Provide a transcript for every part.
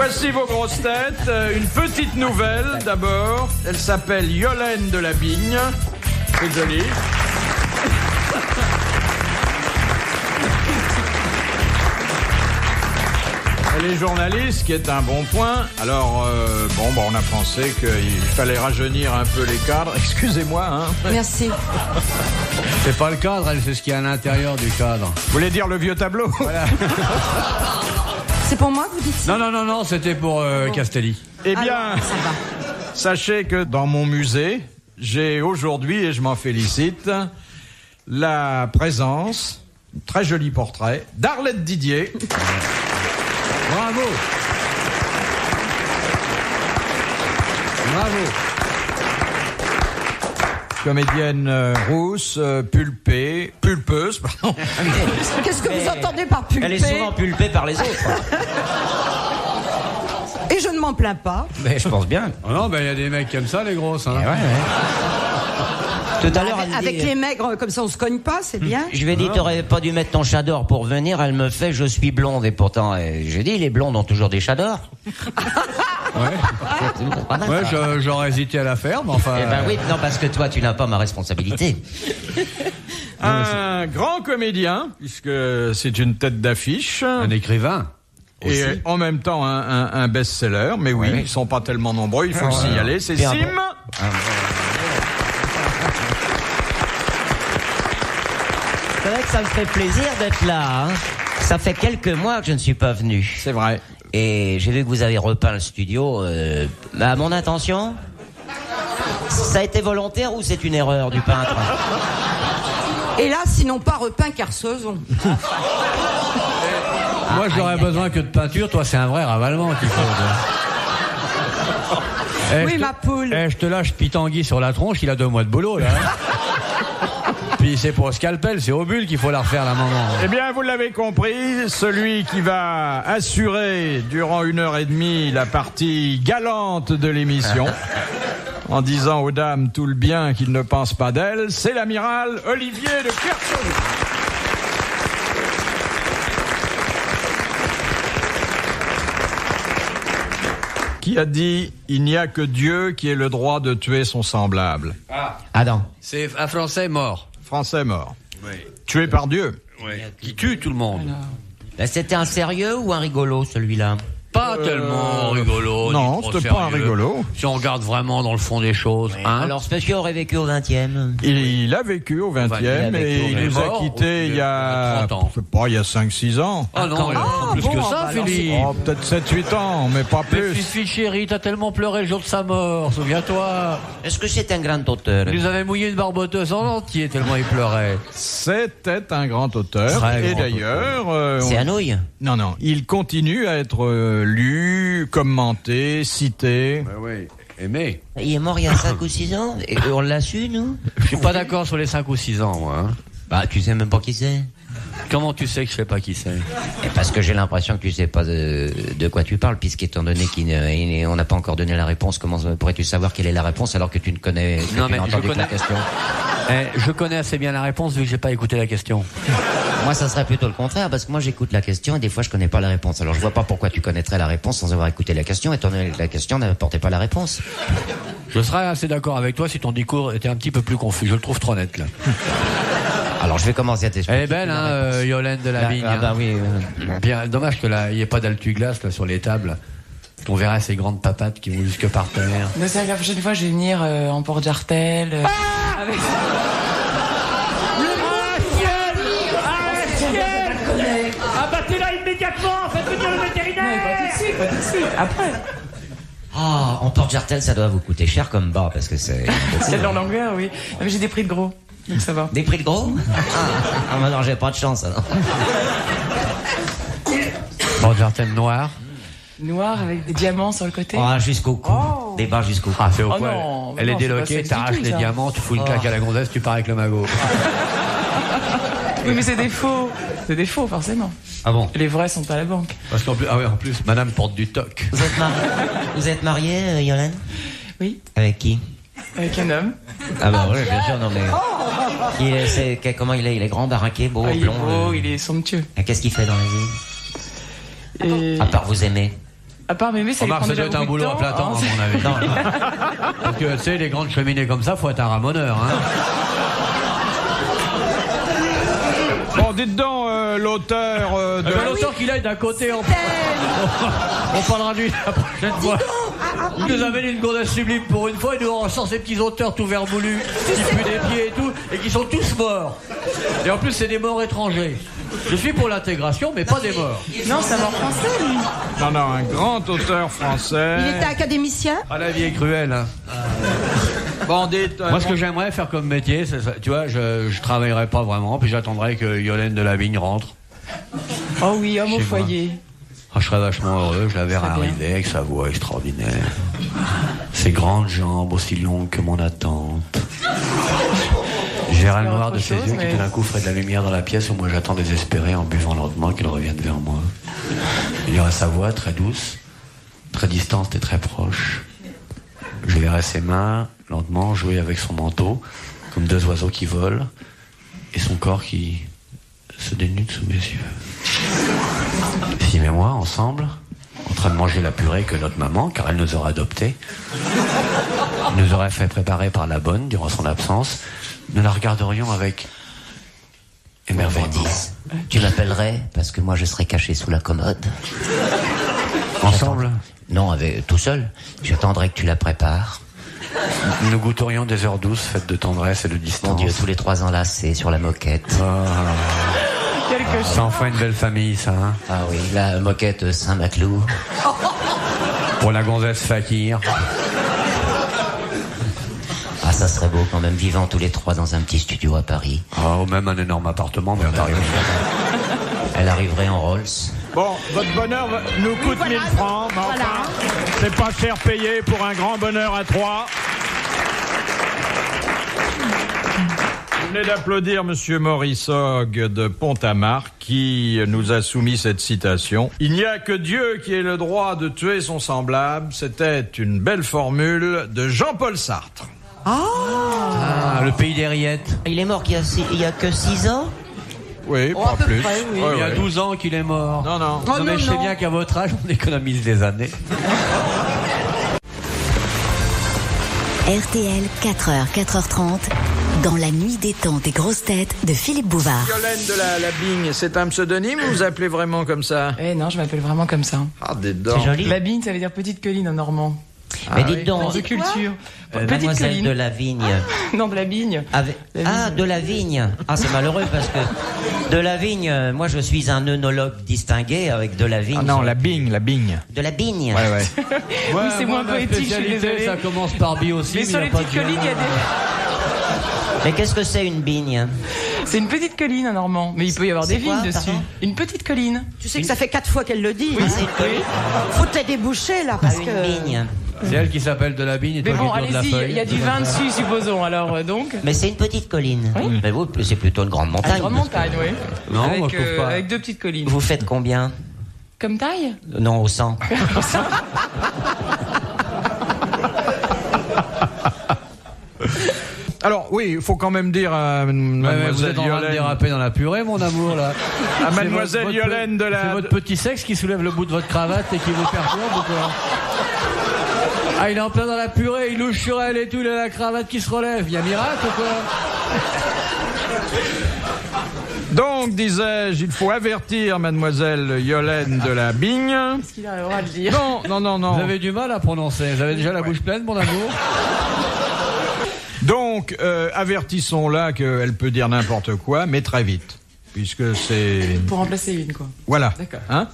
Voici vos grosses têtes. Une petite nouvelle d'abord. Elle s'appelle Yolène de la Bigne. C'est joli. Elle est journaliste, qui est un bon point. Alors, on a pensé qu'il fallait rajeunir un peu les cadres. Excusez-moi, hein. Merci. C'est pas le cadre, elle sait ce qu'il y a à l'intérieur du cadre. Vous voulez dire le vieux tableau? Voilà. C'est pour moi que vous dites ça? Non, c'était pour Castelli. Eh bien, Alors, ça va. sachez que dans mon musée, j'ai aujourd'hui, et je m'en félicite, la présence, un très joli portrait, d'Arlette Didier. Bravo. Comédienne rousse, pulpeuse, pardon. Qu'est-ce que vous entendez par pulpée? Elle est souvent pulpée par les autres. Et je ne m'en plains pas. Mais je pense bien. Oh non, il y a des mecs qui aiment ça, les grosses. Hein. Tout à l'heure, elle Avec dit, les maigres, comme ça on se cogne pas, c'est bien. je lui ai dit, t'aurais pas dû mettre ton chat d'or pour venir. Elle me fait, je suis blonde. Et pourtant, j'ai dit, les blondes ont toujours des chats d'or. Ouais, j'aurais hésité à la faire, mais enfin... Eh ben oui, non, parce que toi, tu n'as pas ma responsabilité. Un grand comédien, puisque c'est une tête d'affiche. Un écrivain. Et Aussi. en même temps un best-seller. Mais oui, ils sont pas tellement nombreux, il faut le signaler. C'est Pardon. Sim. C'est vrai que ça me fait plaisir d'être là. Hein. Ça fait quelques mois que je ne suis pas venu. C'est vrai. Et j'ai vu que vous avez repeint le studio. À mon intention, ça a été volontaire ou c'est une erreur du peintre? Et là, sinon pas repeint Carsozon. Moi, j'aurais besoin que de peinture. Toi, c'est un vrai ravalement qu'il faut. Oui, ma poule. Je te lâche Pitangui sur la tronche, il a 2 mois de boulot, là. Puis c'est pour scalpel, c'est au bulle qu'il faut la refaire, la maman. Eh bien, vous l'avez compris, celui qui va assurer durant 1h30 la partie galante de l'émission, en disant aux dames tout le bien qu'ils ne pensent pas d'elle, c'est l'amiral Olivier de Kersauzon. Qui a dit « Il n'y a que Dieu qui ait le droit de tuer son semblable ». Adam. C'est un Français mort. Français mort. Oui. Tué par Dieu. Oui. Qui tue tout le monde. Là, c'était un sérieux ou un rigolo, celui-là? Pas tellement rigolo. Non, ni trop c'était pas un sérieux. rigolo. Si on regarde vraiment dans le fond des choses. Hein. Alors, ce monsieur aurait vécu au 20e. Il a vécu au 20e et il nous a quittés il y a 30 ans. je sais pas, il y a 5-6 ans. Ah non, il a plus bon, que ça, bah alors Philippe. Oh, peut-être 7-8 ans, mais pas Mais plus. Fifi chérie, t'as tellement pleuré le jour de sa mort, souviens-toi. Est-ce que c'est un grand auteur? Il nous avait mouillé une barboteuse en entier tellement il pleurait. C'était un grand auteur. Très Et grand d'ailleurs, C'est Hanouille? non, il continue à être lu, commenté, cité. Oui, aimé. Il est mort il y a 5 ou 6 ans. Et on l'a su, nous? Je suis pas d'accord sur les 5 ou 6 ans, moi. Hein. Bah, tu sais même pas qui c'est. Comment tu sais que je sais pas qui c'est? Et parce que j'ai l'impression que tu sais pas de quoi tu parles, puisqu'étant donné qu'on n'a pas encore donné la réponse, comment pourrais-tu savoir quelle est la réponse alors que tu ne connais, que Non, tu mais n'as je entendu que connais- la question? Je connais assez bien la réponse vu que j'ai pas écouté la question. Moi, ça serait plutôt le contraire, parce que moi, j'écoute la question et des fois, je connais pas la réponse. Alors, je vois pas pourquoi tu connaîtrais la réponse sans avoir écouté la question, étant donné que la question n'apportait pas la réponse. Je serais assez d'accord avec toi si ton discours était un petit peu plus confus. Je le trouve trop net, là. Alors, je vais commencer à t'expliquer. Elle est belle, hein, Yolène de la Vigne. Ah, bah oui. Bien, dommage qu'il n'y ait pas d'altuglace là sur les tables. On verrait ces grandes papates qui vont jusque par terre. Mais c'est vrai que la prochaine fois, je vais venir en porte-jartel. Avec... Abattez-la immédiatement, faites venir le vétérinaire. Pas tout de suite, après. Ah, en porte-jartel, ça doit vous coûter cher comme bas, parce que c'est... C'est dans longueur, oui. Non, mais j'ai des prix de gros, donc ça va. Des prix de gros? Ah, bah non, j'ai pas de chance, alors. Porte-jartel noir. Noir avec des diamants sur le côté. Ah, jusqu'au cou. Oh. Des barres jusqu'au cou. Ah, c'est au Oh poil. non, Elle non, est c'est pas déloquée, sexy t'arraches du tout, les ça. diamants, tu fous une claque à la gonzesse, tu pars avec le magot. Oui, mais c'est des faux. C'est des faux, forcément. Ah bon? Les vrais sont à la banque. Parce qu'en plus, ah ouais, en plus, madame porte du toc. Vous êtes marié, Yolène? Oui, Avec qui? avec un homme. Ah bah oui, bien sûr, non mais... Comment il est? Il est grand, baraqué, beau, Ah, il est blond. beau, il est somptueux. Et qu'est-ce qu'il fait dans la vie? Et... À part vous aimer. À part Mémé, ça lui prend Remarque, ça déjà doit être un beaucoup de boulot à plein temps, temps. à mon avis. Parce que, tu sais, les grandes cheminées comme ça, faut être un ramoneur. Hein. Bon, dites donc, l'auteur de... L'auteur qu'il aille d'un côté, on parlera de lui la prochaine fois. Il nous amène une gonzesse sublime pour une fois, et nous on sort ces petits auteurs tout vermoulus, qui puent des pieds et tout, et qui sont tous morts. Et en plus, c'est des morts étrangers. Je suis pour l'intégration, mais pas des morts. Non, c'est un mort français, lui. Non, non, un grand auteur français. Il était académicien. Ah, la vie est cruelle. Hein. Bon, dites... Moi, ce que j'aimerais faire comme métier, c'est ça, tu vois, je travaillerais pas vraiment, puis j'attendrais que Yolène de Lavigne rentre. Oh oui, homme au Chez moi. foyer. Ah, je serais vachement heureux, je la verrais Très bien. arriver avec sa voix extraordinaire. Ses grandes jambes aussi longues que mon attente. Je verrais le faire noir autre de ses chose, yeux mais- qui tout d'un coup ferait de la lumière dans la pièce où moi j'attends désespéré en buvant lentement qu'il revienne vers moi. Il y aurait sa voix très douce, très distante et très proche. Je verrais ses mains lentement jouer avec son manteau, comme deux oiseaux qui volent, et son corps qui se dénude sous mes yeux. Sim et moi, ensemble, en train de manger la purée que notre maman, car elle nous aurait adoptés, nous aurait fait préparer par la bonne durant son absence, nous la regarderions avec émerveillement. Gourmandise. Tu m'appellerais parce que moi je serais caché sous la commode. Ensemble, Non, tout seul. J'attendrai que tu la prépares. nous goûterions des heures douces faites de tendresse et de Mon distance. Dieu, tous les 3 enlacés sur la moquette. Quelque chose. Ça en fait une belle famille, ça, hein. Ah oui, la moquette Saint-Maclou. Pour la gonzesse Fakir. Ah, ça serait beau quand même, vivant tous les 3 dans un petit studio à Paris. Ah, ou même un énorme appartement, mais on arrive. Elle arriverait en Rolls. Bon, votre bonheur nous coûte 1000 francs, mais enfin, c'est pas cher payé pour un grand bonheur à 3. Vous venez d'applaudir Monsieur Maurice Hogg de Pont-à-Marc qui nous a soumis cette citation. Il n'y a que Dieu qui ait le droit de tuer son semblable. C'était une belle formule de Jean-Paul Sartre. Ah, le pays des rillettes. Il est mort il y a que 6 ans. Oui, Oh, à pas peu plus. près, oui. Ouais, Il y a ouais. 12 ans qu'il est mort. Non, non. Oh, Non, mais non, je sais non. bien qu'à votre âge, on économise des années. RTL, 4h, 4h30, dans la nuit détente des grosses têtes de Philippe Bouvard. Yolène de la Bigne, c'est un pseudonyme ou vous appelez vraiment comme ça? Eh non, je m'appelle vraiment comme ça. Ah, des dents. C'est joli. La Bigne, ça veut dire petite colline en normand. Mais dites donc, De culture. Petite mademoiselle colline. de la Vigne. Non, de la Bigne. Ah, de la Vigne. Ah, c'est malheureux parce que de la Vigne, moi je suis un œnologue distingué avec de la Vigne. Ah non, la Bigne. De la Bigne. Ouais, ouais. Oui, c'est moins ma poétique, je suis spécialité, désolée. ça commence par bi aussi. Mais sur il y les a pas petites de collines, il y a viande. des... Mais qu'est-ce que c'est une bigne? C'est une petite colline en normand, mais il peut y avoir C'est des quoi, vignes dessus. pardon Une petite colline. Tu sais que ça fait 4 fois qu'elle le dit. Ah, hein. c'est une colline. Faut te la déboucher là parce Une que. bigne. C'est elle qui s'appelle de la Bigne et Mais toi bon, qui tournes la allez-y, feuille. il y a du vin dessus, supposons, alors donc. Mais c'est une petite colline. Mais vous, c'est plutôt une grande À montagne. grande montagne, oui. Non, avec, moi je trouve pas. avec 2 petites collines. Vous faites combien? Comme taille? Non, au 100. Alors, oui, il faut quand même dire à Ouais, mais vous mademoiselle êtes en train de Yolène, déraper dans la purée, mon amour, là. à mademoiselle C'est Yolène de C'est la... votre petit sexe qui soulève le bout de votre cravate et qui vous perturbe ou quoi? Ah, il est en plein dans la purée, il louche sur elle et tout, il a la cravate qui se relève. Il y a miracle ou quoi? Donc, disais-je, il faut avertir mademoiselle Yolène de la Bigne. Qu'est-ce qu'il arrivera à le dire? Non. Vous avez du mal à prononcer. Vous avez déjà la bouche pleine, mon amour? Donc, avertissons-la qu'elle peut dire n'importe quoi, mais très vite. Puisque c'est... Pour remplacer une, quoi. Voilà. D'accord. Hein?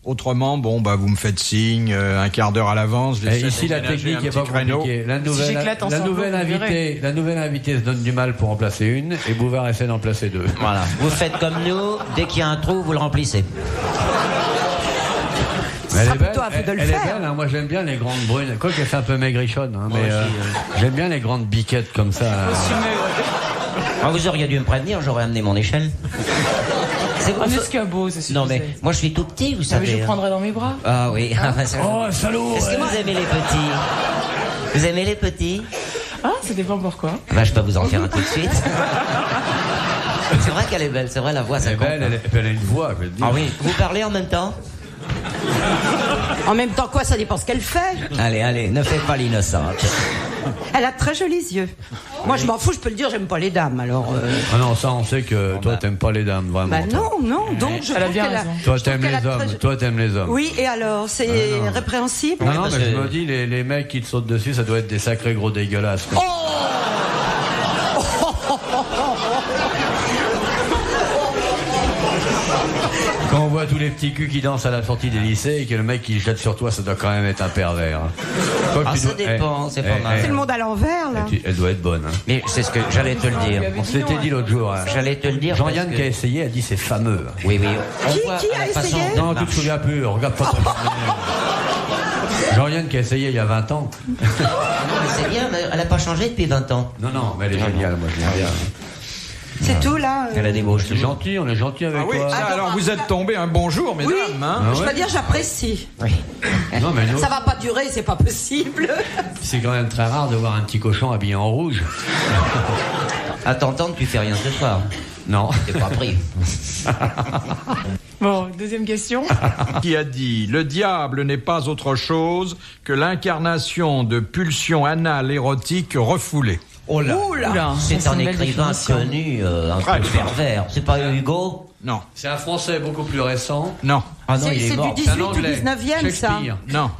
Autrement, bon, bah, vous me faites signe, un quart d'heure à l'avance. Et j'essaie ici, la d'aménager technique un est pas petit créneau. compliquée. La j'éclate en sanglots, vous verrez. la nouvelle invitée se donne du mal pour en placer une et Bouvard essaie d'en placer 2. Voilà. Vous faites comme nous, dès qu'il y a un trou, vous le remplissez. Ce sera plutôt à vous de le elle est faire. belle, hein. Moi j'aime bien les grandes brunes. Quoique c'est un peu maigrichonne, hein, mais j'aime bien les grandes biquettes comme ça. Ah, vous auriez dû me prévenir, j'aurais amené mon échelle. C'est Un escabeau, c'est suffisant. Non mais moi je suis tout petit, vous Ah, mais savez. je vous prendrai dans mes bras. Ah oui. Oh salaud! Est-ce que vous aimez les petits? Vous aimez les petits? Ah, ça dépend pourquoi. Bah, je peux vous en faire un tout de suite. C'est vrai qu'elle est belle, c'est vrai, la voix, ça Elle est compte. belle, elle a une voix, je veux te dire. Ah oui. Vous parlez en même temps? En même temps, quoi, ça dépend ce qu'elle fait. Allez, ne fais pas l'innocente. Elle a de très jolis yeux. Moi, je m'en fous, je peux le dire, j'aime pas les dames, alors... Ah non, ça, on sait que toi, t'aimes pas les dames, vraiment. Bah non, donc je Elle a trouve bien qu'elle a... raison. Toi, je trouve t'aimes qu'elle a les hommes. très- Toi, t'aimes les hommes. Oui, et alors, c'est répréhensible? Non, non, parce mais je que- me dis, les mecs qui te sautent dessus, ça doit être des sacrés gros dégueulasses. quoi. Quand on voit tous les petits culs qui dansent à la sortie des lycées et que le mec qui jette sur toi, ça doit quand même être un pervers. Hein. Quoi que Ah, tu ça dois- dépend, c'est pas mal. C'est le monde à l'envers, là. Elle doit être bonne. Hein. Mais c'est ce que j'allais te le dire. On se l'était dit l'autre jour. Hein. J'allais te le dire. Jean-Yann parce qui a que- essayé a dit c'est fameux. Oui. On Qui voit a à la façon essayé dont Non, elle tu te marche. souviens plus, regarde pas ton Jean-Yann qui a essayé il y a 20 ans. Mais c'est bien, mais elle a pas changé depuis 20 ans. Non, mais elle est géniale, moi je l'aime bien. C'est tout, là. Elle a des beaux C'est cheveux. gentil, on est gentil avec Ah oui, toi. ça, alors vous êtes tombé un bonjour, mesdames. Oui, Hein. Ah je ouais peux dire, j'apprécie. Oui. Non, mais nous, Ça va pas durer, c'est pas possible. c'est quand même très rare de voir un petit cochon habillé en rouge. À t'entendre, tu fais rien ce soir. Non. T'es pas pris. Bon, deuxième question. Qui a dit « Le diable n'est pas autre chose que l'incarnation de pulsions anales érotiques refoulées. Oh là. Oula, C'est ça, un une belle écrivain définition. connu, un Très peu bien. pervers. C'est pas Hugo » Non, C'est un français beaucoup plus récent. non, Ah non, C'est il est du mort. 18 C'est un ou anglais. 19e, ça. Shakespeare. non,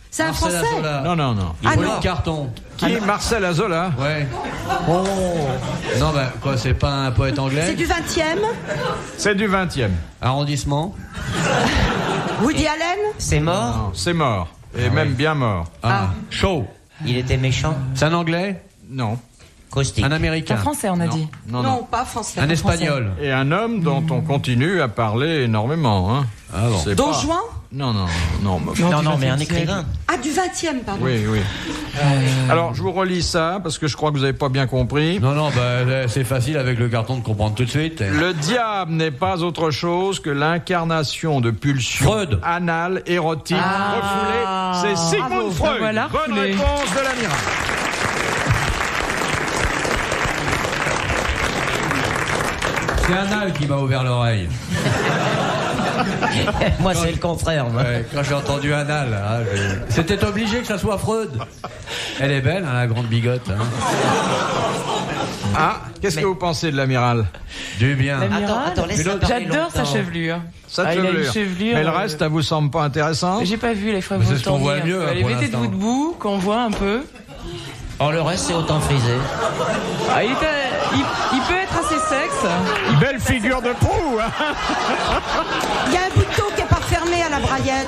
C'est un Marcel Français. Azola. non. Ah Pauline non. Carton. Qui Marcel Azola. Ouais. Oh. Non, ben quoi, c'est pas un poète C'est anglais. du 20e. C'est du 20e. Arrondissement. Woody Allen. C'est mort. Non, c'est mort. Et même bien mort. Ah. Shaw. Il était méchant. C'est un anglais. Non, Caustique. Un Un américain. français, on a dit. non, Non, non. pas français. Un espagnol. Et un homme dont on continue à parler énormément. Hein. Ah bon. C'est Don pas- Juan. Non, mais- Non, mais un écrivain. Ah, du 20e, pardon. Oui. Alors, je vous relis ça, parce que je crois que vous n'avez pas bien compris. Non, bah, c'est facile avec le carton de comprendre tout de suite. Le diable n'est pas autre chose que l'incarnation de pulsions Freud. anales, érotiques, refoulées. C'est Sigmund Bravo. Freud. Voilà, Bonne refoulé. réponse de l'amiral. C'est Anal qui m'a ouvert l'oreille. Moi, c'est le contraire. moi. Ouais, quand j'ai entendu Anal, hein, c'était obligé que ça soit Freud. Elle est belle, hein, la grande bigote. Hein. Ah, qu'est-ce que vous pensez de l'amiral? Du bien. Attends, laisse-la parler J'adore sa longtemps. chevelure. Ça Ah, te il a une chevelure. chevelure. Mais le reste, ça vous semble pas intéressant? J'ai pas vu les frères Mais c'est ce qu'on voit tourner un mieux, peu. Allez, pour mettez-vous l'instant. debout, qu'on voit un peu. Oh, le reste, c'est autant frisé. Ah, il peut être assez sexe. Belle figure de proue, hein. Il y a un bouton qui n'est pas fermé à la braillette.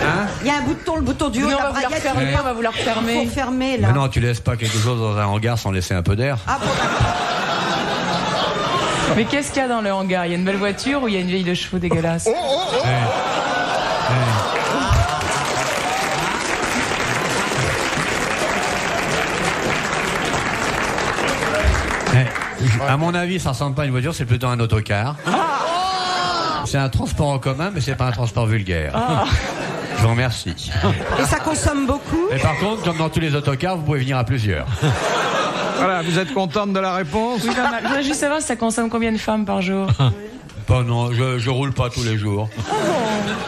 Hein? Il y a un bouton, le bouton du haut Nous, de on la va vous la braillette. refermer, il est on va vous la pas- refermer. Faut fermer, là. Mais non, tu laisses pas quelque chose dans un hangar sans laisser un peu d'air. Ah bon, Mais qu'est-ce qu'il y a dans le hangar? Il y a une belle voiture ou il y a une vieille de chevaux dégueulasse? À mon avis, ça ressemble pas à une voiture, c'est plutôt un autocar. C'est un transport en commun, mais c'est pas un transport vulgaire. Je vous remercie. Et ça consomme beaucoup. Et par contre, comme dans tous les autocars, vous pouvez venir à plusieurs. Voilà, vous êtes contente de la réponse? Oui, pas mal. Je voudrais juste savoir si ça consomme combien de femmes par jour. Pas non, je roule pas tous les jours.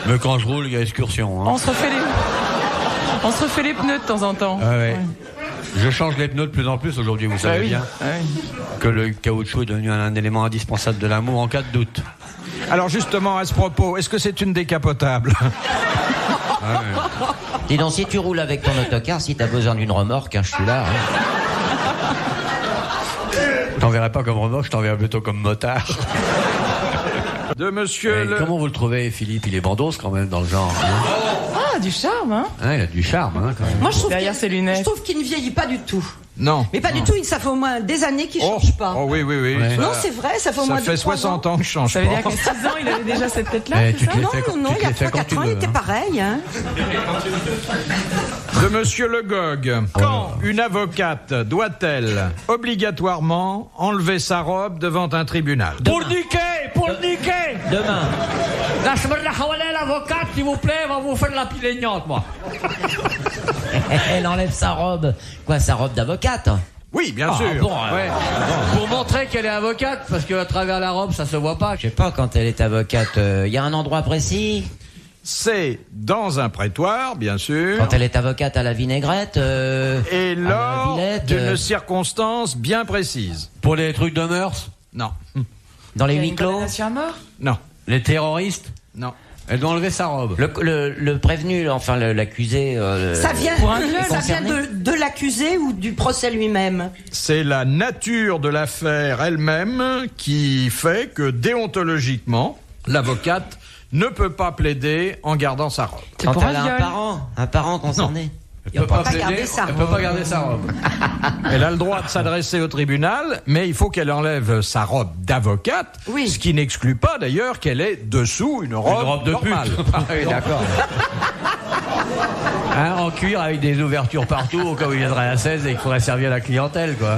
Mais quand je roule, il y a excursion. Hein. On se refait les pneus de temps en temps. Ah ouais. Je change les pneus de plus en plus aujourd'hui, vous savez bien que le caoutchouc est devenu un élément indispensable de l'amour en cas de doute. Alors justement, à ce propos, est-ce que c'est une décapotable? Dis donc, si tu roules avec ton autocar, si t'as besoin d'une remorque, hein, je suis là. Hein. Je t'enverrai pas comme remorque, je t'enverrai plutôt comme motard. De monsieur le... Comment vous le trouvez, Philippe? Il est bandos quand même dans le genre. Hein, Ah, du charme, hein? il a du charme, hein, quand même. Moi, je trouve Derrière qu'il- ses lunettes. Je trouve qu'il ne vieillit pas du tout. Non. Mais pas du tout, ça fait au moins des années qu'il ne Oh, change pas. oh oui. Ouais. Ça- Non, c'est vrai, ça fait au Ça moins fait 2-3 60 ans. ans que je change Ça veut pas. dire qu'à 6 ans, il avait déjà cette tête-là, Eh, c'est tu ça? te l'es Non, fait- non, non, tu te il y a l'es fait quand 3-4 tu ans, il veux, était hein. pareil. Hein. De monsieur Le Gog. Quand une avocate doit-elle obligatoirement enlever sa robe devant un tribunal? Pour niquer Demain. La semaine de l'avocate, s'il vous plaît, va vous faire la plaignante, moi. Elle enlève sa robe. Quoi, sa robe d'avocate? Oui, bien sûr. Bon, Ouais. Pour montrer qu'elle est avocate, parce qu'à travers la robe, ça se voit pas. je sais pas, quand elle est avocate, il y a un endroit précis? c'est dans un prétoire, bien sûr, Quand elle est avocate à la vinaigrette, et à la lors Villette, d'une circonstance bien précise. Pour les trucs de mœurs? Non, dans les Il y a huis une clos. condamnation à mort. non, Les terroristes? non. Elle doit enlever sa robe. Le prévenu, enfin l'accusé. Ça vient, est ça vient concerné. de l'accusé ou du procès lui-même? C'est la nature de l'affaire elle-même qui fait que déontologiquement, l'avocate ne peut pas plaider en gardant sa robe. C'est Quand pour elle a un viol. un parent concerné. Elle peut pas pas plaider, garder sa elle peut pas garder sa robe. Elle a le droit de s'adresser au tribunal, mais il faut qu'elle enlève sa robe d'avocate, Oui. ce qui n'exclut pas d'ailleurs qu'elle ait dessous une robe de normale. pute. Ah oui, d'accord. Hein, en cuir avec des ouvertures partout au cas où il viendrait à 16 et qu'il faudrait servir la clientèle, quoi.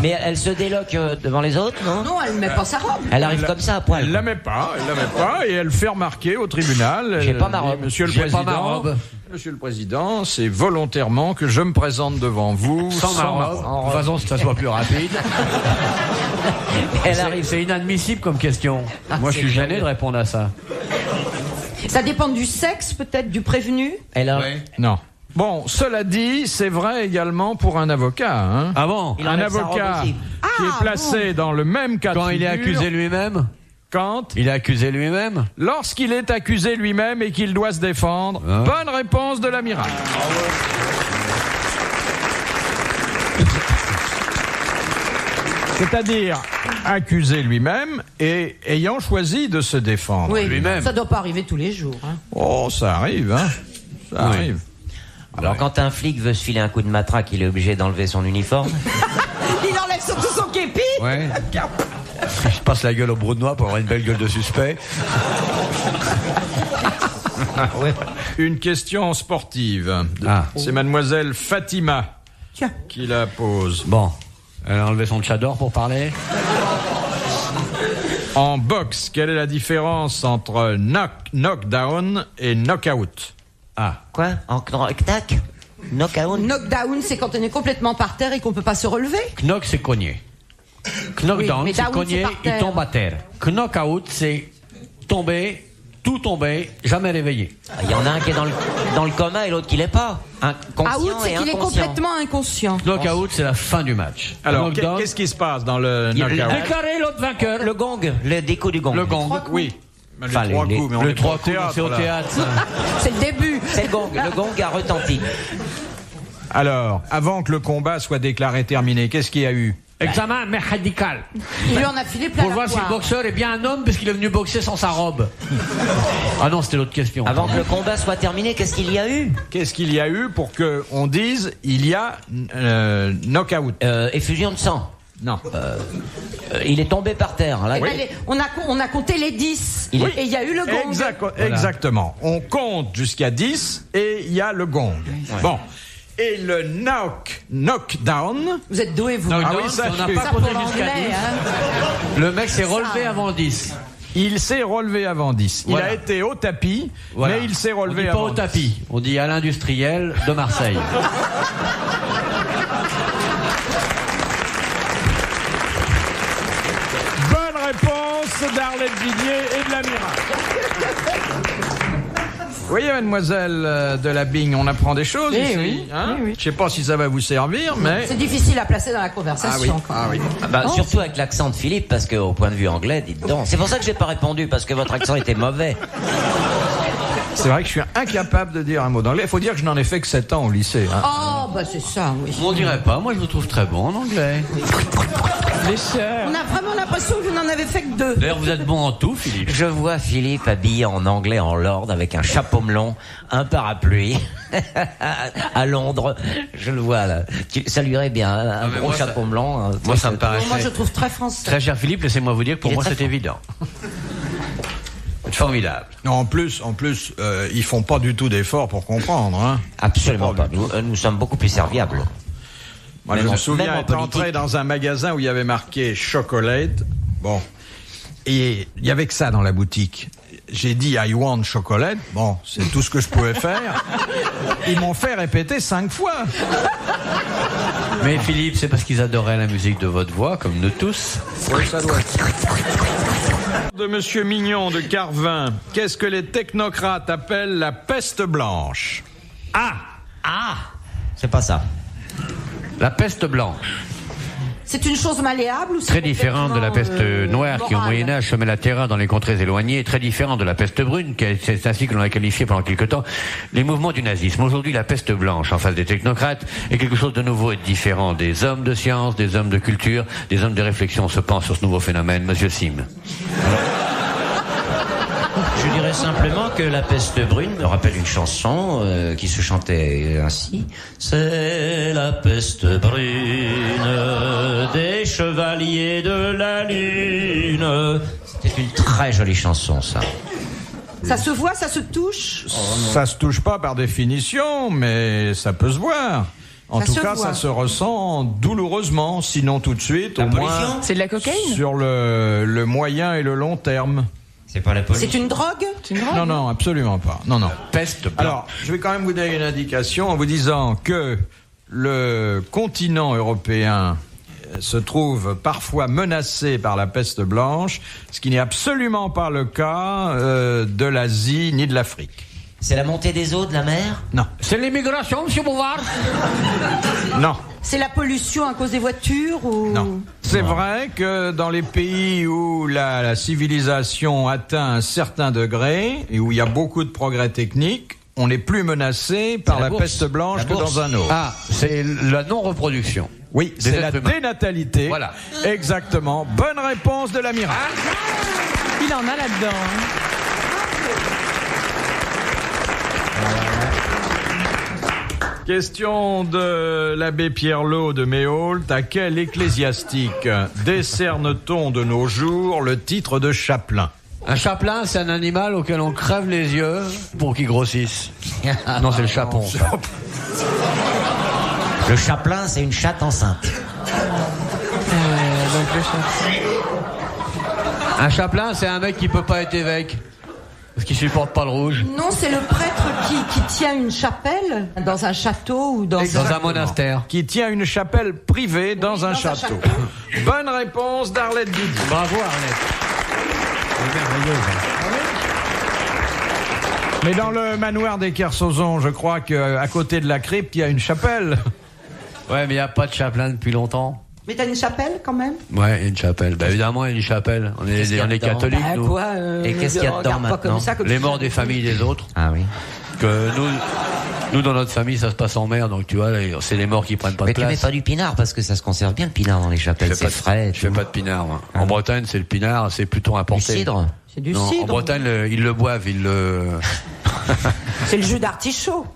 Mais elle se déloque devant les autres, non? Non, elle ne met pas sa robe. Elle arrive comme ça à poil. Elle la met pas, et elle fait remarquer au tribunal. J'ai elle pas ma dit, robe. Monsieur le J'ai pas Président, ma robe. Monsieur le Président, c'est volontairement que je me présente devant vous Sans ma robe. De toute façon, que ça soit plus rapide. Elle arrive. C'est inadmissible comme question. Ah, Moi, je c'est suis gêné curieux. de répondre à ça. Ça dépend du sexe, peut-être, du prévenu. Elle a. Non. Bon, cela dit, c'est vrai également pour un avocat. Hein. Ah bon? Il Un enlève sa robe avocat aussi. qui est placé dans le même cas de Quand il est figure, accusé lui-même? quand Il est accusé lui-même? lorsqu'il est accusé lui-même et qu'il doit se défendre. Hein? Bonne réponse de l'amiral. C'est-à-dire accusé lui-même et ayant choisi de se défendre. Oui, lui-même. ça doit pas arriver tous les jours. Hein. Oh, ça arrive, hein. Ça Oui. arrive. Alors quand un flic veut se filer un coup de matraque, il est obligé d'enlever son uniforme. Il enlève surtout son képi. Ouais. Je passe la gueule au Brunois pour avoir une belle gueule de suspect. Une question sportive. Ah. C'est mademoiselle Fatima Tiens. qui la pose. Bon. Elle a enlevé son tchador pour parler. En boxe, quelle est la différence entre knockdown et knockout? Ah. Quoi? En tac? Knockout? Knockdown, c'est quand on est complètement par terre et qu'on peut pas se relever. Knock, c'est cogner. Knockdown, Oui, mais c'est down, cogner, c'est par il terre. tombe à terre. Knockout, c'est tomber, tout tomber, jamais réveillé. Il y en a un qui est dans le coma et l'autre qui l'est pas. Conscient Out, c'est et qu'il est inconscient. complètement inconscient. Knockout, c'est la fin du match. Alors, Knockdown, qu'est-ce qui se passe dans le Il y a knockout? Déclarez l'autre vainqueur. Le gong, le déco du gong. le gong. Oui. Mais Enfin, les trois les- coups, mais on Le est pas 3 au coups, théâtre, c'est au là. théâtre. ça. C'est le début. C'est le gong. Le gong a retenti. Alors, avant que le combat soit déclaré terminé, qu'est-ce qu'il y a eu? Examen médical. Il lui en a filé plein Pour la voir si le poire. boxeur est bien un homme parce qu'il est venu boxer sans sa robe. Ah non, c'était l'autre question. Avant que le combat soit terminé, qu'est-ce qu'il y a eu? Qu'est-ce qu'il y a eu pour que on dise il y a knockout? Effusion de sang. Non. Il est tombé par terre. Là, Eh ben, on a compté les 10. Il Et est- il y a eu le gong. Exactement. On compte jusqu'à 10 et il y a le gong. Bon. Et le knockdown, Vous êtes doués, vous. Knockdown, Ah oui, ça, on n'a je- pas Ça compté pour jusqu'à l'anglais, 10. hein. Le mec s'est relevé avant 10. il s'est relevé avant 10. Voilà. Il a été au tapis, Voilà. mais il s'est On relevé dit pas avant au tapis, on dit à l'industriel de Marseille. Bonne réponse d'Arlette Didier et de l'amiral. Vous voyez, mademoiselle de la Bigne, on apprend des choses Eh ici. oui, Hein? eh oui. Je sais pas si ça va vous servir, mais... C'est difficile à placer dans la Ah oui, conversation. quand ah même. oui. Bah, surtout avec l'accent de Philippe, parce qu'au point de vue anglais, dites donc. C'est pour ça que j'ai pas répondu, parce que votre accent était mauvais. C'est vrai que je suis incapable de dire un mot d'anglais. Il faut dire que je n'en ai fait que 7 ans au lycée. Hein. Oh, bah c'est ça, oui. On dirait pas, moi je vous trouve très bon en anglais. Les sœurs. On a vraiment l'impression que vous n'en avez fait que 2. D'ailleurs, vous êtes bon en tout, Philippe. Je vois Philippe habillé en anglais en lord, avec un chapeau melon, un parapluie, à Londres. Je le vois là. Ça lui irait bien, un mais gros moi, chapeau melon. Moi, ça me paraissait. Moi, je trouve très français. Très cher Philippe, laissez-moi vous dire que pour Il est moi très c'est fort. évident. Formidable. Non, en plus, ils font pas du tout d'efforts pour comprendre. Hein. Absolument pas. Nous sommes beaucoup plus serviables. Moi, je Même me en souviens être politique. entré dans un magasin où il y avait marqué chocolate. Bon. Et il y avait que ça dans la boutique. J'ai dit I want chocolate. Bon, c'est tout ce que je pouvais faire. Ils m'ont fait répéter 5 fois. Mais Philippe, c'est parce qu'ils adoraient la musique de votre voix, comme nous tous. Oui, ça doit être. De Monsieur Mignon de Carvin, qu'est-ce que les technocrates appellent la peste blanche? Ah, c'est pas ça. La peste blanche. C'est une chose malléable ou c'est Très différente de la peste noire qui, au morale? Moyen-Âge, semait la terreur dans les contrées éloignées, très différente de la peste brune, c'est ainsi que l'on a qualifié pendant quelque temps les mouvements du nazisme. Aujourd'hui, la peste blanche, en face des technocrates, est quelque chose de nouveau et de différent. Des hommes de science, des hommes de culture, des hommes de réflexion se pensent sur ce nouveau phénomène. Monsieur Sim. Je dirais simplement que la peste brune me rappelle une chanson qui se chantait ainsi. C'est la peste brune des chevaliers de la lune. C'était une très jolie chanson, ça. Ça se voit, ça se touche. Ça se touche pas par définition, mais ça peut se voir. En Ça tout se cas, voit. ça se ressent douloureusement, sinon tout de suite, au moins C'est de la cocaïne? sur le moyen et le long terme. C'est pas la police. C'est une drogue? C'est une drogue? Non, non, absolument pas. Non, non. Peste blanche. Alors, je vais quand même vous donner une indication en vous disant que le continent européen se trouve parfois menacé par la peste blanche, ce qui n'est absolument pas le cas de l'Asie ni de l'Afrique. C'est la montée des eaux de la mer? Non, C'est l'immigration, monsieur Bouvard. non. C'est la pollution à cause des voitures ou... Non. C'est vrai que dans les pays où la civilisation atteint un certain degré et où il y a beaucoup de progrès techniques, on est plus menacé par la la bourse. peste blanche La que bourse. dans un autre. Ah, c'est la non-reproduction. Oui, Des c'est la êtres humains. dénatalité. Voilà. Exactement. Bonne réponse de l'amiral. Il en a là-dedans. Hein. Question de l'abbé Pierrelot de Méault. À quel ecclésiastique décerne-t-on de nos jours le titre de chapelain? Un chapelain, c'est un animal auquel on crève les yeux pour qu'il grossisse. Non, c'est le chapon. ça. Le chapelain, c'est une chatte enceinte. Donc le chat. Un chapelain, c'est un mec qui peut pas être évêque. Parce qu'il supporte pas le rouge. Non, c'est le prêtre qui tient une chapelle dans un château ou dans Dans un monastère. Qui tient une chapelle privée dans un dans un château. Bonne réponse d'Arlette Didier. Bravo, Arlette. Mais dans le manoir des Kersozon, je crois qu'à côté de la crypte, il y a une chapelle. Ouais, mais il n'y a pas de chapelain depuis longtemps. Mais t'as une chapelle quand même? Ouais, il y a une chapelle. Bah, évidemment, il y a une chapelle. On Qu'est-ce qu'il y a est dedans catholiques, Bah, nous. quoi, Et qu'est-ce qu'il y a ne dedans regarde pas maintenant comme ça, comme Les si morts j'avais- des familles des autres. Ah oui. Que nous, dans notre famille, ça se passe en mer, donc tu vois, c'est les morts qui prennent pas de Mais tu mets place. pas du pinard parce que ça se conserve bien le pinard dans les chapelles. C'est frais. Je fais pas de pinard, moi. En Bretagne, c'est le pinard, c'est plutôt Du importé. cidre. C'est du Non, en cidre. Bretagne, ils le boivent, ils le... C'est le jus d'artichaut.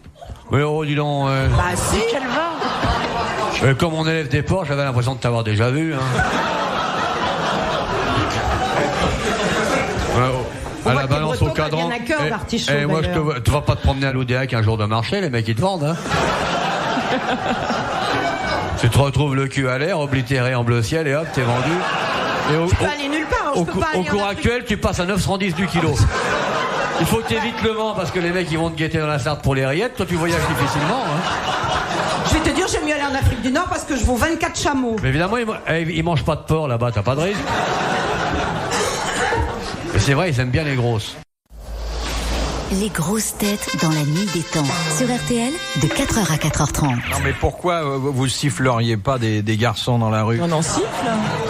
Mais oh, dis donc, Bah si. Quelle va? comme on élève des porcs, j'avais l'impression de t'avoir déjà vu, hein. Ouais, oh. On À voit la que les balance Bretons au cadran. prennent bien à cœur l'artichaut, moi, d'ailleurs. tu vas pas te promener à l'Oudéac un jour de marché, les mecs, ils te vendent, hein. Tu te retrouves le cul à l'air, oblitéré en bleu ciel, et hop, t'es vendu. Et Je peux aller nulle part. Je peux pas au aller en cours Afrique. actuel, tu passes à 910 du kilo. Il faut que tu évites le vent parce que les mecs ils vont te guetter dans la Sarthe pour les rillettes. Toi tu voyages difficilement. Hein. Je vais te dire, j'aime mieux aller en Afrique du Nord parce que je vaux 24 chameaux. Mais évidemment, ils mangent pas de porc là-bas, t'as pas de risque. Mais c'est vrai, ils aiment bien les grosses. Les grosses têtes dans la nuit des temps. Sur RTL, de 4h à 4h30. Non, mais pourquoi vous siffleriez pas des garçons dans la rue? On en siffle.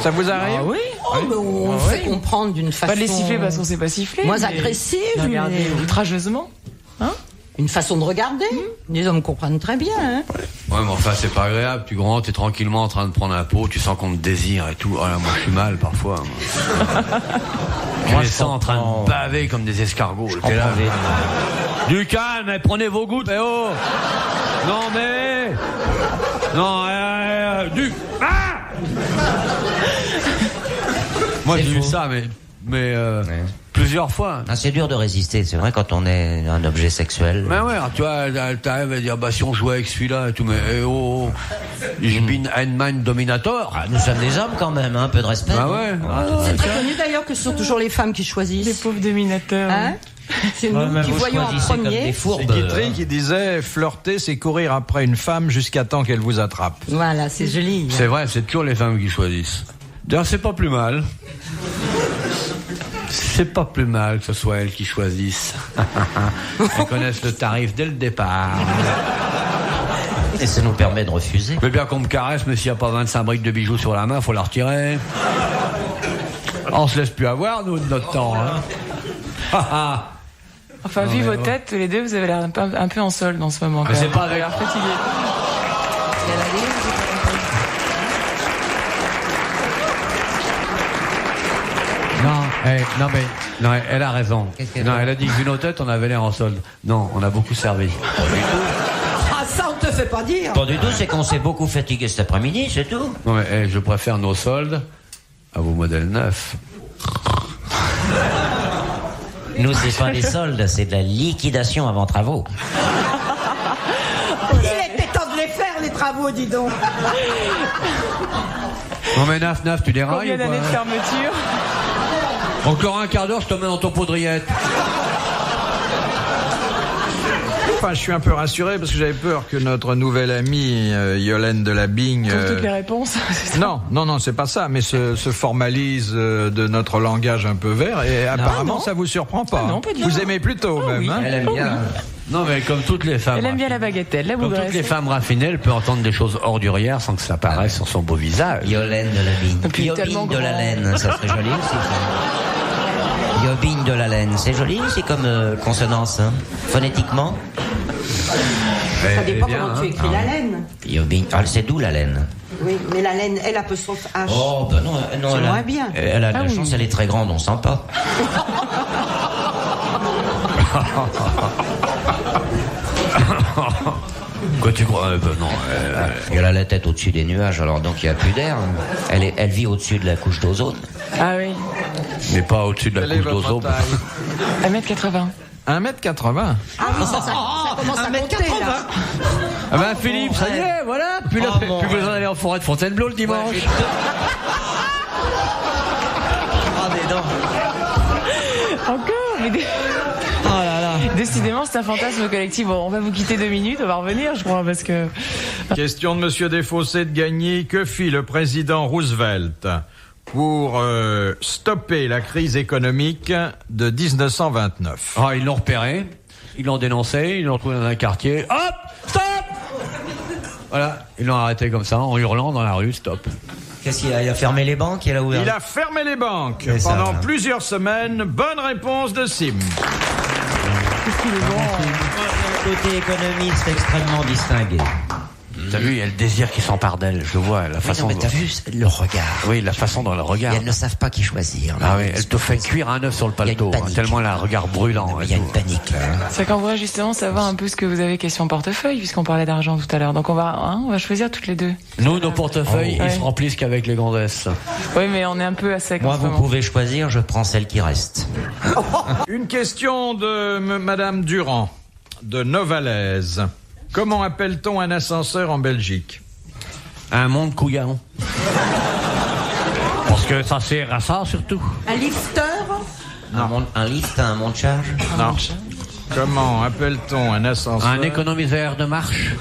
Ça vous arrive? Ah oui. Oh, mais on fait comprendre d'une façon... Pas de les siffler parce qu'on sait pas siffler. Moins mais agressive, de regarder mais- outrageusement. Hein? Une façon de regarder. Les hommes comprennent très bien. Hein. Ouais, mais enfin, c'est pas agréable. Tu rentres, t'es tranquillement en train de prendre un pot, tu sens qu'on te désire et tout. Oh là, moi, je suis mal parfois. Moi, je sens en train de baver comme des escargots. T'es là. Du calme, eh, prenez vos gouttes. Eh oh! Non, mais. Non, du. Ah! Moi, j'ai vu ça, mais plusieurs fois. Ah, c'est dur de résister, c'est vrai, quand on est un objet sexuel. Mais ouais, alors, tu vois, elle t'arrive à dire, bah, si on jouait avec celui-là et tout, mais, eh oh, ich bin ein Mann Dominator. Ah, nous sommes des hommes quand même, hein, un peu de respect. Bah ouais. C'est très connu d'ailleurs que ce sont toujours les femmes qui Les choisissent. pauvres dominateurs. Hein. C'est nous qui Vous voyons en choisissez comme des premier. fourbes. C'est Guitry qui disait flirter, c'est courir après une femme jusqu'à temps qu'elle vous attrape. Voilà, c'est joli. C'est vrai, c'est toujours les femmes qui choisissent. D'ailleurs, c'est pas plus mal. C'est pas plus mal que ce soit elles qui choisissent. Elles connaissent le tarif dès le départ. Et ça nous permet de refuser. Je veux bien qu'on me caresse, mais s'il n'y a pas 25 briques de bijoux sur la main, faut la retirer. On se laisse plus avoir, nous, de notre temps. Hein. Enfin, vu vos têtes, tous les deux, vous avez l'air un peu en solde en ce moment. Mais c'est pas avec... l'air fatigué. Non, elle a raison. Non, elle a dit que vu nos têtes, on avait l'air en solde. Non, on a beaucoup servi. Ah, ça, on te fait pas dire. Pas du tout, c'est qu'on s'est beaucoup fatigué cet après-midi, c'est tout. Non, mais je préfère nos soldes à vos modèles neufs. Nous, c'est pas des soldes, c'est de la liquidation avant travaux. Il était temps de les faire, les travaux, dis donc. Non mais Naf, tu dérailles Combien ou pas, d'années de fermeture? Encore un quart d'heure, je te mets dans ton poudriette. Enfin, je suis un peu rassuré parce que j'avais peur que notre nouvelle amie Yolène de la Bigne... Trouve toutes les réponses. Non, c'est pas ça, mais se formalise de notre langage un peu vert et apparemment ça vous surprend pas. Non, pas du vous tout. aimez plutôt même. oui. Hein. Elle aime bien. Non mais comme toutes les femmes. Elle aime bien la bagatelle, la Comme bougresse. toutes les femmes raffinées, elle peut entendre des choses ordurières sans que ça paraisse sur son beau visage. Yolène de la Bigne. Et puis tellement Yobine de la grand. laine, ça serait joli aussi. Ça. Yobine de la laine, c'est joli aussi comme consonance, hein. Phonétiquement. Ça dépend comment tu écris la laine. Yobine, c'est d'où la laine? Oui, mais la laine, elle apostrophe H. Oh, ben non, C'est elle a, moins bien. Elle a de la oui. chance, elle est très grande, on sent pas. Quoi tu crois non. Elle a la tête au-dessus des nuages, alors donc il n'y a plus d'air. Elle vit au-dessus de la couche d'ozone. Ah oui, Mais pas au-dessus de la Quelle est couche votre d'ozone. taille 1m80. 1m80. Ah oui, ça commence à compter, là. Ah ben Philippe, ça y est, voilà. Plus besoin d'aller en forêt de Fontainebleau le dimanche. Ah, des dents. Encore mais Décidément, c'est un fantasme collectif. Bon, on va vous quitter 2 minutes, on va revenir, je crois, parce que... Question de Monsieur Desfossés de Gagny. Que fit le président Roosevelt pour stopper la crise économique de 1929? Ah, ils l'ont repéré, ils l'ont dénoncé, ils l'ont trouvé dans un quartier. Hop, stop. Voilà, ils l'ont arrêté comme ça, en hurlant dans la rue, stop. Qu'est-ce qu'il a? Il a fermé les banques, il a ouvert. Il a fermé les banques C'est ça, pendant hein. plusieurs semaines. Bonne réponse de Sim. Côté économiste extrêmement distingué. T'as vu, il y a le désir qui s'empare d'elle, je le vois, la façon mais dont... t'as vu le regard. Oui, la façon dont elle Et regarde. elles ne savent pas qui choisir. Ah oui, elle te fait cuire un œuf sur le Il y a une paletot, hein, panique. tellement elle a un regard brûlant. Il y a une panique. C'est qu'on voudrait justement savoir un peu ce que vous avez question portefeuille, puisqu'on parlait d'argent tout à l'heure. Donc on va choisir toutes les deux. Nous, nos portefeuilles, Ouais. ils se remplissent qu'avec les grandesses. Oui, mais on est un peu à sec Moi, en ce vous moment. pouvez choisir, je prends celle qui reste. Une question de Madame Durand, de Novalaise. Comment appelle-t-on un ascenseur en Belgique? Un monde couillon. Parce que ça sert à ça, surtout. Un lifter. Un lift, un monte-charge. Non. Comment appelle-t-on un ascenseur? Un économiseur de marche.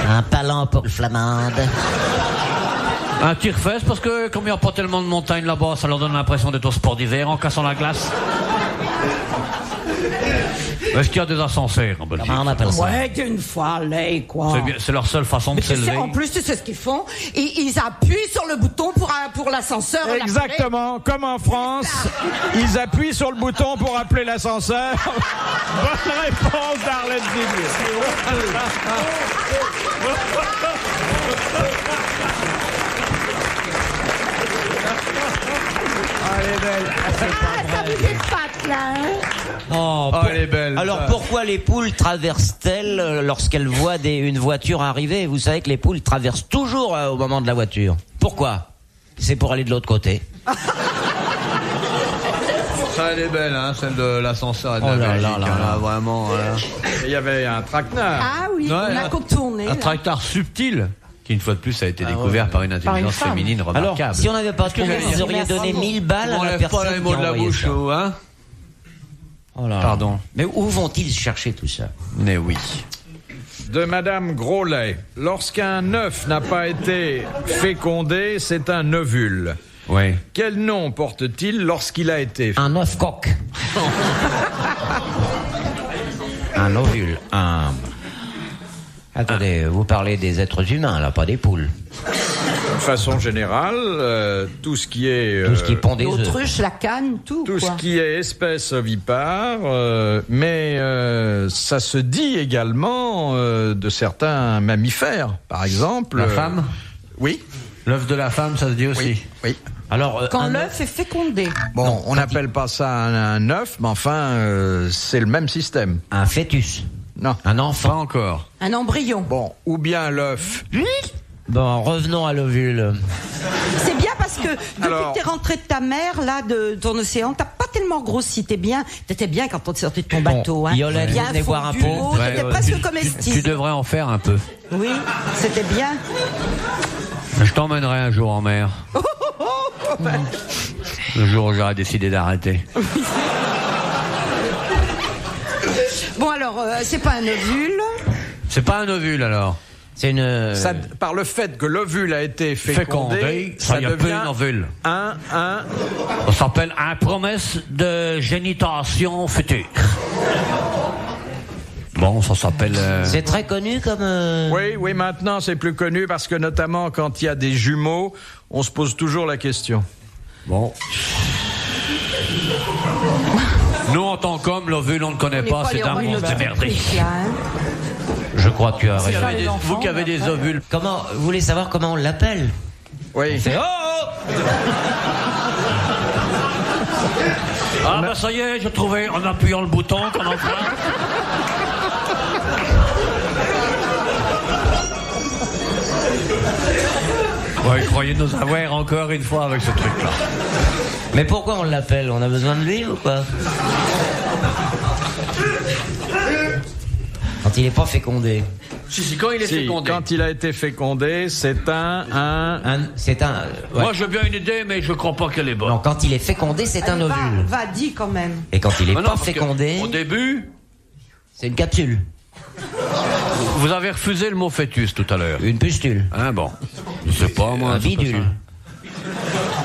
Un palan pour le flamande. Un tire-fesse, parce que comme il n'y a pas tellement de montagnes là-bas, ça leur donne l'impression d'être au sport d'hiver en cassant la glace. Est-ce qu'il y a des ascenseurs en Belgique? Comment on appelle ça? Ouais, d'une fois, là, quoi. C'est leur seule façon de Mais tu sais, s'élever. en plus, tu sais ce qu'ils font? Ils appuient sur le bouton pour l'ascenseur. Exactement, comme en France, ils appuient sur le bouton pour appeler l'ascenseur. Bonne réponse d'Arlette Zimmer. Elle est belle. Ça vous épate, là, hein? Oh, Elle est belle. Alors ça. pourquoi les poules traversent-elles lorsqu'elles voient une voiture arriver? Vous savez que les poules traversent toujours au moment de la voiture. Pourquoi? C'est pour aller de l'autre côté. Ça, elle est belle, hein, celle de l'ascenseur et de Oh la là Belgique. là là hein, là. vraiment. Il y avait un traquenard. Ah oui, Ouais, on a contourné. Un là. tractard subtil, qui une fois de plus a été découvert par une intelligence femme. féminine Alors, remarquable. si on n'avait pas trouvé, j'allais vous dire auriez donné 1000 balles On à la lève personne pas les qui mots a de la envoyé bouche, ça. hein. Oh là là. Pardon. Mais où vont-ils chercher tout ça? Mais oui. De Madame Groslay. Lorsqu'un œuf n'a pas été fécondé, c'est un ovule. Oui. Quel nom porte-t-il lorsqu'il a été fait? Un œuf coq. Un ovule. Attendez, vous parlez des êtres humains, là, pas des poules. De façon générale, tout ce qui est... Tout ce qui pond des œufs. L'autruche, la canne, tout Tout quoi. ce qui est espèce ovipare, mais ça se dit également de certains mammifères, par exemple. La femme? Oui. L'œuf de la femme, ça se dit aussi. Oui. Alors, Quand l'œuf est fécondé. Bon, on n'appelle pas ça un œuf, mais enfin, c'est le même système. un fœtus. Non. Un Pas enfant. encore. Un embryon. Bon, ou bien l'œuf. Bon, revenons à l'ovule. C'est bien parce que depuis Alors- que t'es rentré de ta mer, là, de ton océan, t'as pas tellement grossi. T'étais bien quand on est sorti de ton bateau. Hein. Yolette, Bien vous venez voir un fondu, peu. beau, T'étais presque comestible. Tu devrais en faire un peu. Oui, c'était bien. Je t'emmènerai un jour en mer. Le jour où j'aurai décidé d'arrêter. Bon alors, c'est pas un ovule. C'est pas un ovule alors. C'est une... Ça, par le fait que l'ovule a été fécondé, ça y a plus devient un ovule. un... Ça s'appelle une promesse de génitation future. Bon, ça s'appelle... C'est très connu comme... Oui, maintenant c'est plus connu parce que notamment quand il y a des jumeaux, on se pose toujours la question. Bon. Nous, en tant qu'hommes, l'ovule, on ne connaît On n'est pas, pas c'est les un rois monde de inaustiques, merderie. là, hein. Je crois que tu as raison. Vous qui avez des ovules, Comment... Vous voulez savoir comment on l'appelle? Oui. C'est... Oh ah bah ça y est, j'ai trouvé en appuyant le bouton qu'on en fera. Ouais, croyez nous avoir encore une fois avec ce truc-là. Mais pourquoi on l'appelle? On a besoin de lui ou quoi? Quand il n'est pas fécondé. Si, quand il est Si, fécondé. quand il a été fécondé, c'est C'est un... ouais. Moi j'ai bien une idée, mais je crois pas qu'elle est bonne. Non, quand il est fécondé, c'est un Allez, ovule. Va, dis quand même. Et quand il est Mais non, pas parce que fécondé, au début, c'est une capsule. vous avez refusé le mot fœtus tout à l'heure. Une pustule. Hein, bon. Je sais pas, moi. Un c'est pas bidule.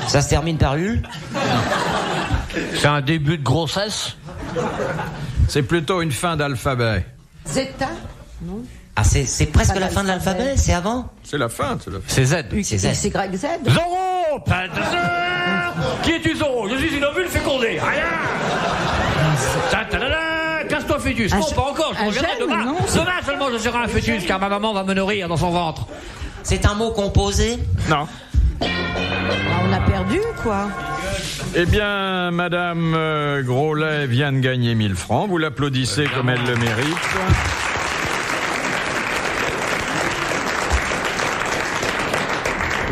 Ça se termine par ul. ça. C'est un début de grossesse. c'est plutôt une fin d'alphabet. Zeta. Ah, c'est presque Pas la fin de d'alphabet. l'alphabet, c'est avant. C'est la fin, c'est la fin. C'est Z. C'est ça. C'est YZ. Zorro. Qui es-tu, Zorro? Je suis une ovule fécondée. Rien. Casse-toi, fœtus. Un Non, je- pas encore. Je un reviendrai gène, demain. non, c'est- Demain seulement, je serai un fœtus, car ma maman va me nourrir dans son ventre. C'est un mot composé. Non. Ah, on a perdu, quoi. Eh bien, Madame Groslay vient de gagner 1000 francs. Vous l'applaudissez comme elle le mérite.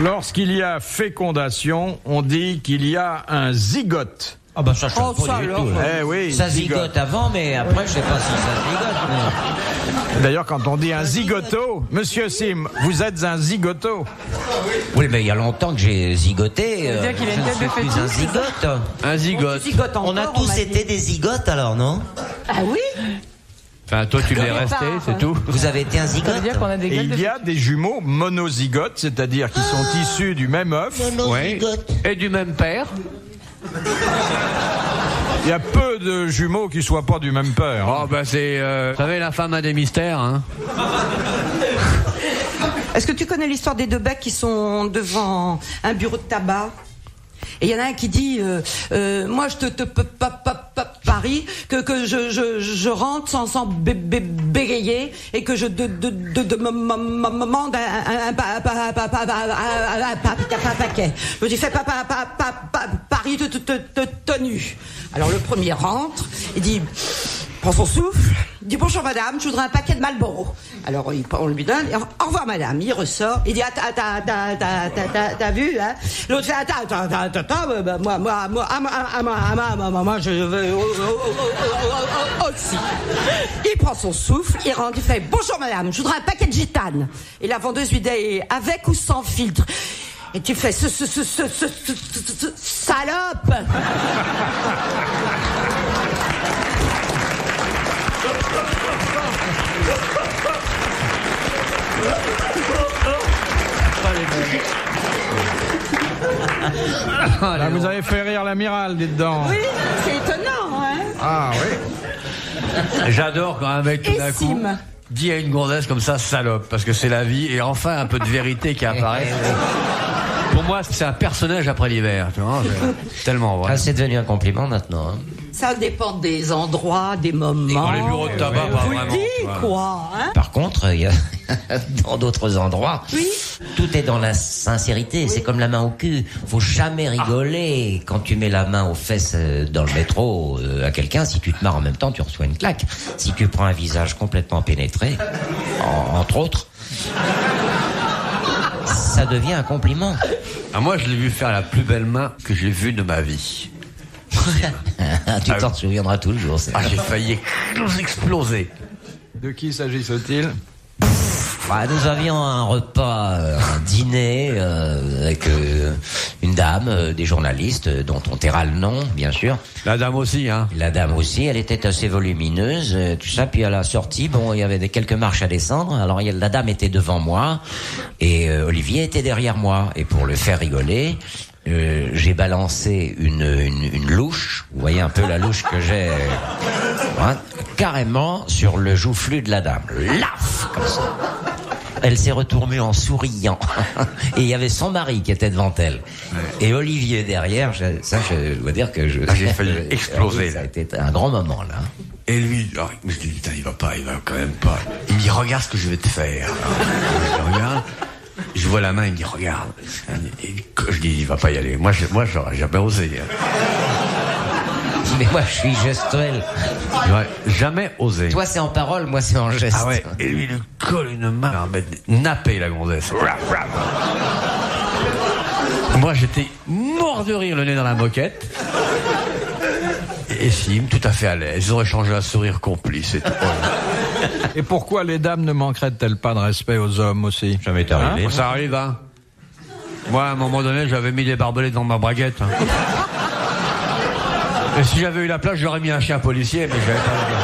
Lorsqu'il y a fécondation, on dit qu'il y a un zygote. Ah bah ça, je sais Oh, pas ça du alors. tout. Eh oui, Ça zygote. zigote avant, mais après, je sais pas si ça zigote. mais- D'ailleurs, quand on dit un zigoto, Monsieur Sim, vous êtes un zigoto. Oui, mais il y a longtemps que j'ai zigoté. veut dire qu'il a une je ne tête suis de plus fœtus. un zigote. Un zygote. Zigote On a encore, tous m'a dit. été des zigotes alors, non? Ah oui. Enfin, toi, tu l'es Quelque resté, part, c'est tout. Vous avez été un Ça veut zigote? dire qu'on a des Et gueules il de y a des jumeaux monozygotes, c'est-à-dire qui sont issus du même œuf. Ouais. Et du même père. Il y a peu de jumeaux qui soient pas du même père. Oh, bah c'est... Vous savez, la femme a des mystères, hein. Est-ce que tu connais l'histoire des deux becs qui sont devant un bureau de tabac? Et il y en a un qui dit, moi je te parie que je rentre sans bégayer et que je demande un paquet. Je dis fais paris tenu. Alors le premier rentre, il dit prend son souffle, il dit bonjour madame, je voudrais un paquet de Marlboro. Alors on lui donne, et au revoir madame, il ressort, il dit t'as vu hein? L'autre fait attends, moi je veux aussi. Il prend son souffle, il rentre, il fait bonjour madame, je voudrais un paquet de gitane. Et la vendeuse lui dit avec ou sans filtre. Et tu fais salope. Là, vous avez fait rire l'amiral, dites donc. Oui, c'est étonnant, hein. Ah oui. J'adore quand un mec tout Et d'un coup Sim. dit à une gonzesse comme ça, salope, parce que c'est la vie, et enfin un peu de vérité qui apparaît. Pour moi, c'est un personnage après l'hiver, tu vois, c'est tellement vrai. Ah, c'est devenu un compliment maintenant. Hein. Ça dépend des endroits, des moments. Dans les bureaux de tabac, pas Vous le vraiment. dites, tu vois. quoi, hein. Par contre, il y a dans d'autres endroits, Oui. tout est dans la sincérité. C'est comme la main au cul. Faut jamais rigoler quand tu mets la main aux fesses dans le métro à quelqu'un. Si tu te marres en même temps, tu reçois une claque. Si tu prends un visage complètement pénétré, entre autres, ça devient un compliment. Ah, moi, je l'ai vu faire la plus belle main que j'ai vue de ma vie. Tu t'en souviendras toujours. Ça. Ah, j'ai failli exploser. De qui s'agissait-il? Bah, nous avions un repas, un dîner avec une dame, des journalistes dont on taira le nom, bien sûr. La dame aussi, hein. La dame aussi, elle était assez volumineuse, tout ça. Puis à la sortie, bon, il y avait quelques marches à descendre. Alors la dame était devant moi et Olivier était derrière moi. Et pour le faire rigoler, j'ai balancé une louche. Vous voyez un peu la louche que j'ai, hein, carrément sur le joufflu de la dame. Laf, comme ça. Elle s'est retournée en souriant. Et il y avait son mari qui était devant elle. Et Olivier derrière, je dois dire que j'ai failli exploser, Ça là. a été un grand moment, là. Et lui, alors, je dis, putain, il va quand même pas. Il me dit, regarde ce que je vais te faire. Alors, je regarde, je vois la main, il me dit, regarde. Et je dis, il va pas y aller. Moi, j'aurais jamais osé. Mais moi, je suis gestuel. J'aurais jamais osé. Toi, c'est en parole, moi, c'est en geste. Ah ouais. Et lui, il lui colle une main, napper la gonzesse. Moi, j'étais mort de rire, le nez dans la moquette. Et Sim, tout à fait à l'aise. Ils auraient changé un sourire complice et tout. Et pourquoi les dames ne manqueraient-elles pas de respect aux hommes aussi? Ça m'est arrivé. Ça arrive, hein. Moi, à un moment donné, j'avais mis des barbelés dans ma braguette. Hein. Et si j'avais eu la place, j'aurais mis un chien policier, mais j'avais pas la place.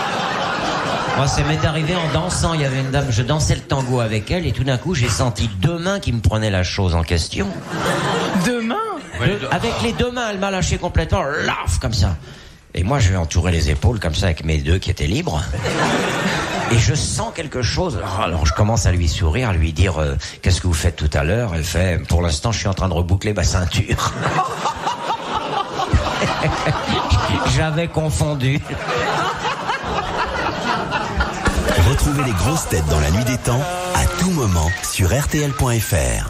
Moi, ça m'est arrivé en dansant. Il y avait une dame, je dansais le tango avec elle, et tout d'un coup, j'ai senti deux mains qui me prenaient la chose en question. Deux mains? Avec les deux mains, elle m'a lâché complètement, laf, comme ça. Et moi, je vais entourer les épaules comme ça avec mes deux qui étaient libres. Et je sens quelque chose. Alors je commence à lui sourire, à lui dire qu'est-ce que vous faites tout à l'heure? Elle fait, pour l'instant, je suis en train de reboucler ma ceinture. J'avais confondu. Retrouvez les grosses têtes dans la nuit des temps à tout moment sur RTL.fr.